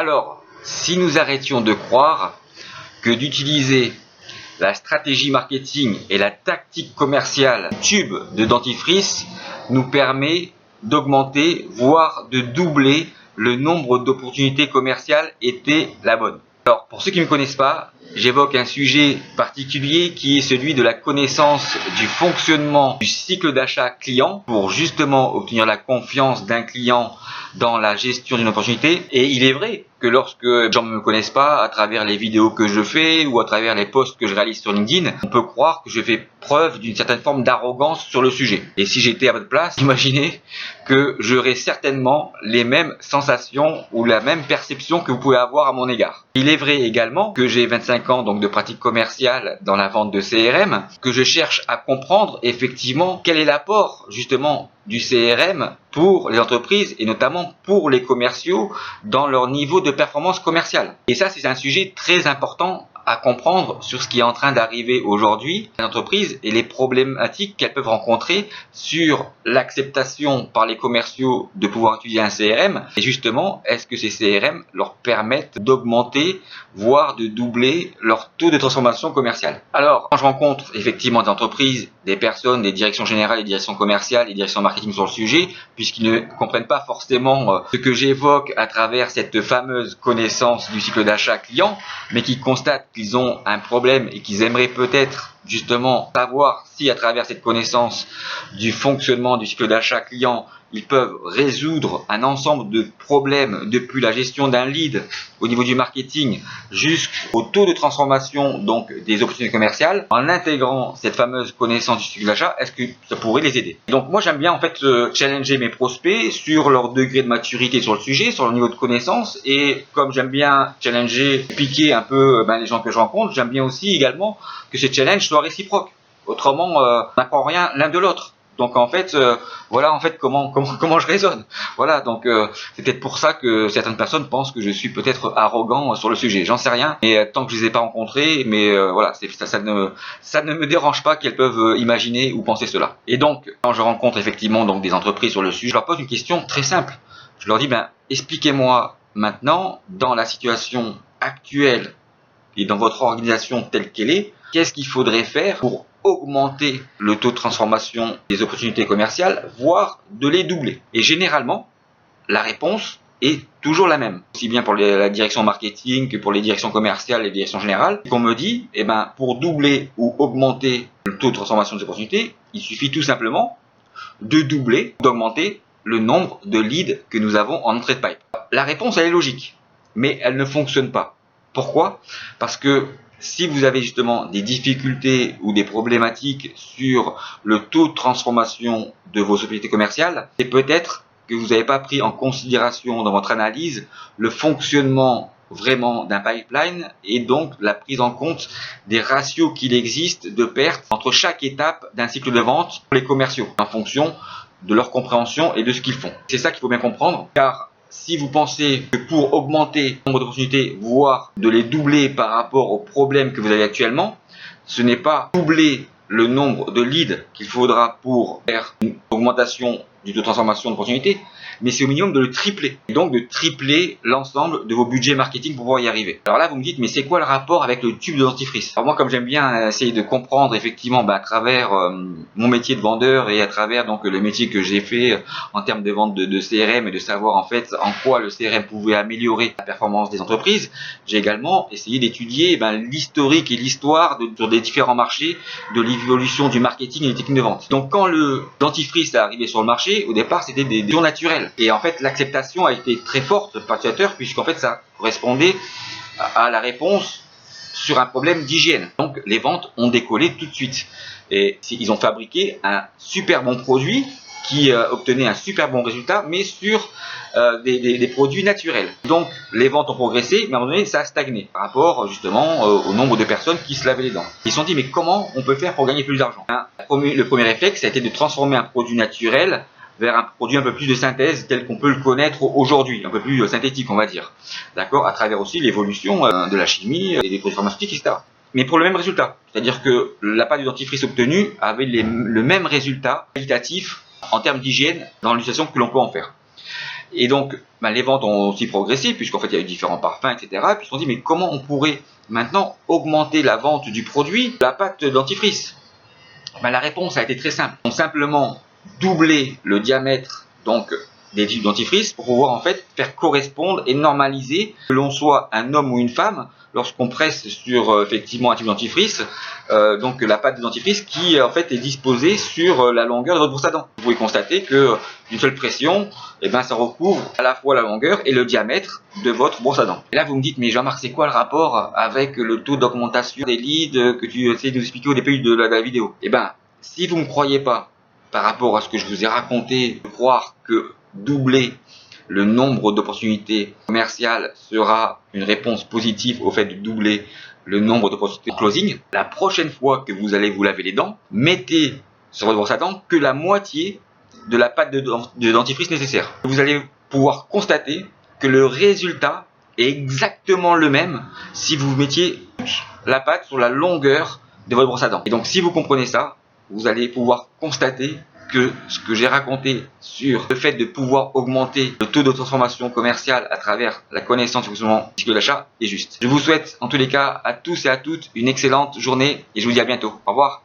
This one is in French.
Alors, si nous arrêtions de croire que d'utiliser la stratégie marketing et la tactique commerciale tube de dentifrice nous permet d'augmenter, voire de doubler le nombre d'opportunités commerciales était la bonne. Alors, pour ceux qui ne me connaissent pas, j'évoque un sujet particulier qui est celui de la connaissance du fonctionnement du cycle d'achat client pour justement obtenir la confiance d'un client dans la gestion d'une opportunité. Et il est vrai que lorsque les gens ne me connaissent pas, à travers les vidéos que je fais ou à travers les posts que je réalise sur LinkedIn, on peut croire que je fais preuve d'une certaine forme d'arrogance sur le sujet. Et si j'étais à votre place, imaginez que j'aurais certainement les mêmes sensations ou la même perception que vous pouvez avoir à mon égard. Il est vrai également que j'ai 25 ans donc de pratique commerciale dans la vente de CRM, que je cherche à comprendre effectivement quel est l'apport justement du CRM pour les entreprises et notamment pour les commerciaux dans leur niveau de performance commerciale. Et ça, c'est un sujet très important à comprendre sur ce qui est en train d'arriver aujourd'hui à l'entreprise et les problématiques qu'elles peuvent rencontrer sur l'acceptation par les commerciaux de pouvoir utiliser un CRM. Et justement, est-ce que ces CRM leur permettent d'augmenter, voire de doubler leur taux de transformation commerciale? Alors, quand je rencontre effectivement des entreprises, des personnes, des directions générales, des directions commerciales, des directions marketing sur le sujet, puisqu'ils ne comprennent pas forcément ce que j'évoque à travers cette fameuse connaissance du cycle d'achat client, mais qui constatent qu'ils ont un problème et qu'ils aimeraient peut-être justement savoir si à travers cette connaissance du fonctionnement du cycle d'achat client, ils peuvent résoudre un ensemble de problèmes depuis la gestion d'un lead au niveau du marketing jusqu'au taux de transformation donc des opportunités commerciales en intégrant cette fameuse connaissance du cycle d'achat. Est-ce que ça pourrait les aider? Donc moi j'aime bien en fait challenger mes prospects sur leur degré de maturité sur le sujet, sur leur niveau de connaissance, et comme j'aime bien challenger, piquer un peu les gens que je rencontre, j'aime bien aussi également que ces challenges soient réciproques. Autrement, on n'apprend rien l'un de l'autre. Donc en fait, voilà en fait comment je raisonne. Voilà, donc c'est peut-être pour ça que certaines personnes pensent que je suis peut-être arrogant sur le sujet. J'en sais rien. Et tant que je les ai pas rencontrés, mais voilà, ça ne me dérange pas qu'elles peuvent imaginer ou penser cela. Et donc quand je rencontre effectivement donc des entreprises sur le sujet, je leur pose une question très simple. Je leur dis expliquez-moi maintenant dans la situation actuelle et dans votre organisation telle qu'elle est, qu'est-ce qu'il faudrait faire pour augmenter le taux de transformation des opportunités commerciales, voire de les doubler. Et généralement, la réponse est toujours la même, aussi bien pour la direction marketing que pour les directions commerciales et les directions générales. Qu'on me dit, pour doubler ou augmenter le taux de transformation des opportunités, il suffit tout simplement de doubler, d'augmenter le nombre de leads que nous avons en entrée de pipe. La réponse, elle est logique, mais elle ne fonctionne pas. Pourquoi? Parce que si vous avez justement des difficultés ou des problématiques sur le taux de transformation de vos sociétés commerciales, c'est peut-être que vous n'avez pas pris en considération dans votre analyse le fonctionnement vraiment d'un pipeline et donc la prise en compte des ratios qu'il existe de pertes entre chaque étape d'un cycle de vente pour les commerciaux en fonction de leur compréhension et de ce qu'ils font. C'est ça qu'il faut bien comprendre, car si vous pensez que pour augmenter le nombre d'opportunités, voire de les doubler par rapport aux problèmes que vous avez actuellement, ce n'est pas doubler le nombre de leads qu'il faudra pour faire une augmentation du taux de transformation d'opportunités, mais c'est au minimum de le tripler. Et donc de tripler l'ensemble de vos budgets marketing pour pouvoir y arriver. Alors là, vous me dites, mais c'est quoi le rapport avec le tube de dentifrice? Alors moi, comme j'aime bien essayer de comprendre effectivement à travers mon métier de vendeur et à travers donc le métier que j'ai fait en termes de vente de CRM et de savoir en fait en quoi le CRM pouvait améliorer la performance des entreprises, j'ai également essayé d'étudier l'historique et l'histoire sur des différents marchés de l'évolution du marketing et des techniques de vente. Donc quand le dentifrice est arrivé sur le marché, au départ c'était des jours naturels. Et en fait l'acceptation a été très forte par l'utilisateur puisqu'en fait ça correspondait à la réponse sur un problème d'hygiène. Donc les ventes ont décollé tout de suite. Et ils ont fabriqué un super bon produit qui obtenait un super bon résultat, mais sur des produits naturels. Donc les ventes ont progressé, mais à un moment donné ça a stagné par rapport justement au nombre de personnes qui se lavaient les dents. Ils se sont dit mais comment on peut faire pour gagner plus d'argent? Le premier réflexe ça a été de transformer un produit naturel vers un produit un peu plus de synthèse tel qu'on peut le connaître aujourd'hui, un peu plus synthétique on va dire, d'accord, à travers aussi l'évolution de la chimie et des produits pharmaceutiques, etc. Mais pour le même résultat, c'est-à-dire que la pâte de dentifrice obtenue avait le même résultat qualitatif en termes d'hygiène dans l'utilisation que l'on peut en faire. Et donc, les ventes ont aussi progressé, puisqu'en fait, il y a eu différents parfums, etc. Puis ils se sont dit, mais comment on pourrait maintenant augmenter la vente du produit, la pâte dentifrice? La réponse a été très simple. Ils ont simplement doublé le diamètre donc des tubes dentifrice pour pouvoir en fait faire correspondre et normaliser que l'on soit un homme ou une femme lorsqu'on presse sur effectivement un tube dentifrice, donc la pâte de dentifrice qui en fait est disposée sur la longueur de votre brosse à dents. Vous pouvez constater que d'une seule pression, ça recouvre à la fois la longueur et le diamètre de votre brosse à dents. Et là vous me dites, mais Jean-Marc, c'est quoi le rapport avec le taux d'augmentation des leads que tu essayes de nous expliquer au début de la vidéo? Si vous ne me croyez pas par rapport à ce que je vous ai raconté, de croire que doubler le nombre d'opportunités commerciales sera une réponse positive au fait de doubler le nombre d'opportunités de closing, la prochaine fois que vous allez vous laver les dents, mettez sur votre brosse à dents que la moitié de la pâte de dentifrice nécessaire. Vous allez pouvoir constater que le résultat est exactement le même si vous mettiez la pâte sur la longueur de votre brosse à dents. Et donc si vous comprenez ça, vous allez pouvoir constater que ce que j'ai raconté sur le fait de pouvoir augmenter le taux de transformation commerciale à travers la connaissance du fonctionnement du cycle de l'achat est juste. Je vous souhaite en tous les cas à tous et à toutes une excellente journée et je vous dis à bientôt. Au revoir.